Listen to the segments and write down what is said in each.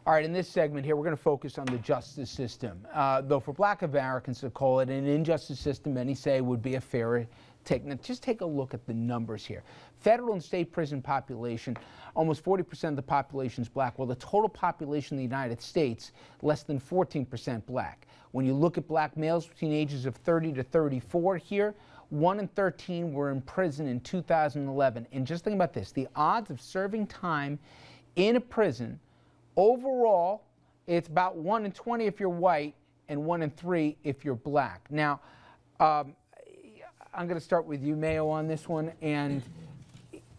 All right, in this segment here, we're going to focus on the justice system. Though for Black Americans to call it an injustice system, many say would be a fair take. Now, just take a look at the numbers here. Federal and state prison population, almost 40% of the population is black, while the total population of the United States, less than 14% black. When you look at black males between ages of 30 to 34 here, 1 in 13 were in prison in 2011. And just think about this, the odds of serving time in a prison, overall, it's about 1 in 20 if you're white and 1 in 3 if you're black. Now, I'm going to start with you, Mayo, on this one. And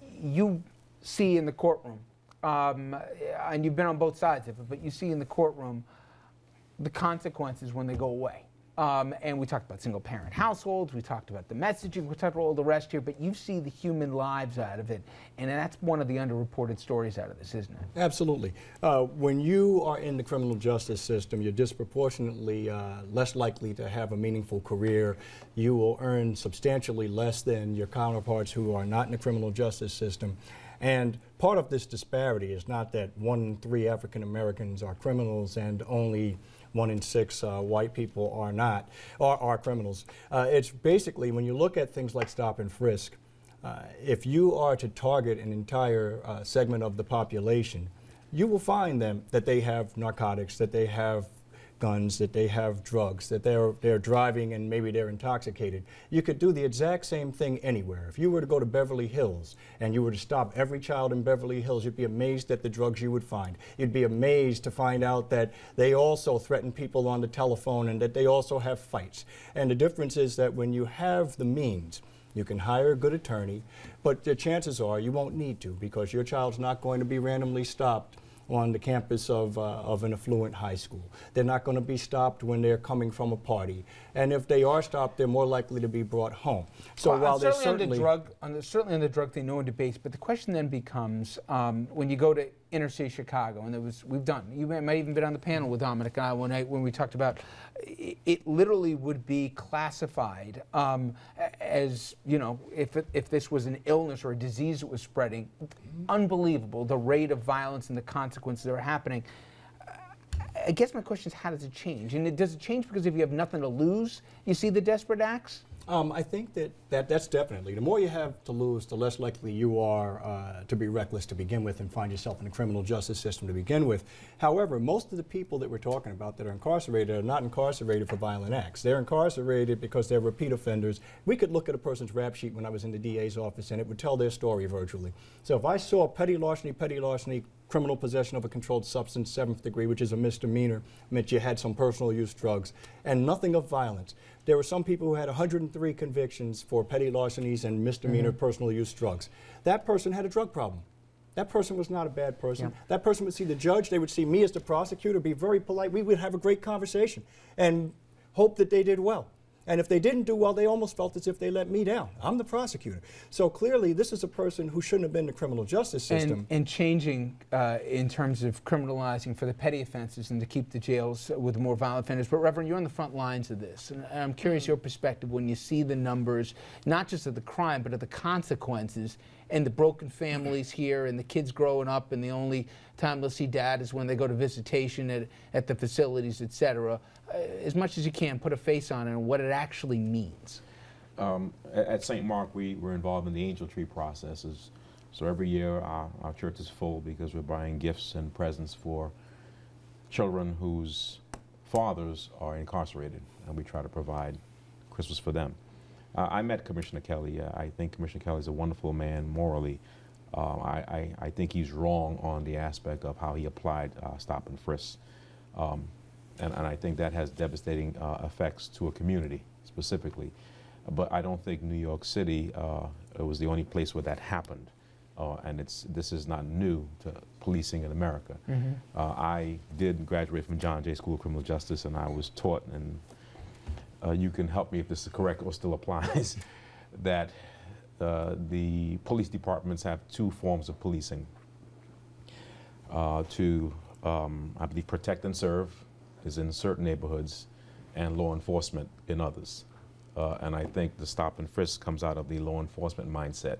you see in the courtroom, and you've been on both sides of it, but you see in the courtroom the consequences when they go away. And we talked about single-parent households, we talked about the messaging, we talked about all the rest here, but you see the human lives out of it, and that's one of the underreported stories out of this, isn't it? Absolutely. When you are in the criminal justice system, you're disproportionately less likely to have a meaningful career. You will earn substantially less than your counterparts who are not in the criminal justice system. And part of this disparity is not that 1 in 3 African Americans are criminals and only 1 in 6 white people are criminals. It's basically, when you look at things like stop and frisk, if you are to target an entire segment of the population, you will find them that they have narcotics, that they have guns, that they have drugs, that they're driving and maybe they're intoxicated. You could do the exact same thing anywhere. If you were to go to Beverly Hills and you were to stop every child in Beverly Hills, you'd be amazed at the drugs you would find. You'd be amazed to find out that they also threaten people on the telephone and that they also have fights. And the difference is that when you have the means, you can hire a good attorney, but the chances are you won't need to, because your child's not going to be randomly stopped on the campus of an affluent high school. They're not going to be stopped when they're coming from a party. And if they are stopped, they're more likely to be brought home. So while there's certainly on the drug thing, no one debates, but the question then becomes, when you go to inner city Chicago, and you might even been on the panel with Dominic and I when we talked about, it literally would be classified as, you know, if this was an illness or a disease that was spreading. Unbelievable, the rate of violence and the consequences that are happening. I guess my question is, how does it change? And does it change because if you have nothing to lose, you see the desperate acts? I think that's definitely. The more you have to lose, the less likely you are to be reckless to begin with and find yourself in the criminal justice system to begin with. However, most of the people that we're talking about that are incarcerated are not incarcerated for violent acts. They're incarcerated because they're repeat offenders. We could look at a person's rap sheet when I was in the DA's office and it would tell their story virtually. So if I saw petty larceny, criminal possession of a controlled substance, 7th degree, which is a misdemeanor, meant you had some personal use drugs, and nothing of violence. There were some people who had 103 convictions for petty larcenies and misdemeanor personal use drugs. That person had a drug problem. That person was not a bad person. Yeah. That person would see the judge, they would see me as the prosecutor, be very polite. We would have a great conversation and hope that they did well. And if they didn't do well, they almost felt as if they let me down. I'm the prosecutor. So clearly, this is a person who shouldn't have been in the criminal justice system. And changing in terms of criminalizing for the petty offenses and to keep the jails with more violent offenders. But Reverend, you're on the front lines of this. And I'm curious your perspective when you see the numbers, not just of the crime, but of the consequences and the broken families here and the kids growing up and the only time they'll see dad is when they go to visitation at the facilities, et cetera. As much as you can, put a face on it and what it actually means. At St. Mark, we're involved in the angel tree processes. So every year our church is full because we're buying gifts and presents for children whose fathers are incarcerated, and we try to provide Christmas for them. I met Commissioner Kelly. I think Commissioner Kelly is a wonderful man morally. I think he's wrong on the aspect of how he applied stop and frisk. And I think that has devastating effects to a community specifically. But I don't think New York City was the only place where that happened. And this is not new to policing in America. I did graduate from John Jay School of Criminal Justice, and I was taught, and you can help me if this is correct or still applies, that the police departments have 2 forms of policing. I believe protect and serve is in certain neighborhoods, and law enforcement in others. And I think the stop and frisk comes out of the law enforcement mindset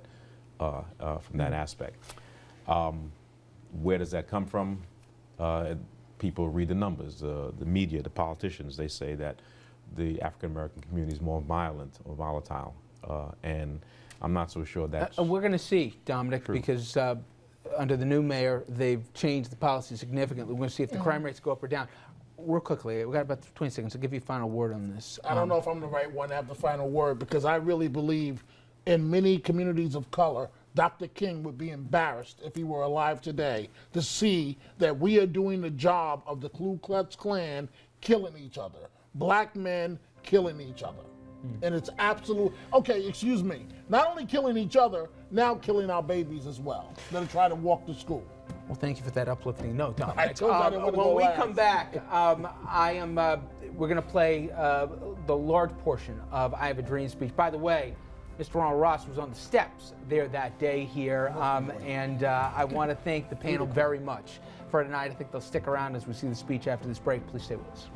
from that aspect. Where does that come from? People read the numbers, the media, the politicians, they say that the African American community is more violent or volatile. And I'm not so sure that's We're going to see, Dominic, true. because under the new mayor, they've changed the policy significantly. We're going to see if the crime rates go up or down. Real quickly, we've got about 20 seconds. I'll give you a final word on this. I don't know if I'm the right one to have the final word, because I really believe in many communities of color, Dr. King would be embarrassed if he were alive today to see that we are doing the job of the Ku Klux Klan killing each other. Black men killing each other. And it's absolute, okay, excuse me, not only killing each other, now killing our babies as well, that are trying to walk to school. Well, thank you for that uplifting note, Dominic. I told you I didn't want to when go we last. come back, we're going to play the large portion of I Have a Dream speech. By the way, Mr. Ronald Ross was on the steps there that day here, and I want to thank the panel very much for tonight. I think they'll stick around as we see the speech after this break. Please stay with us.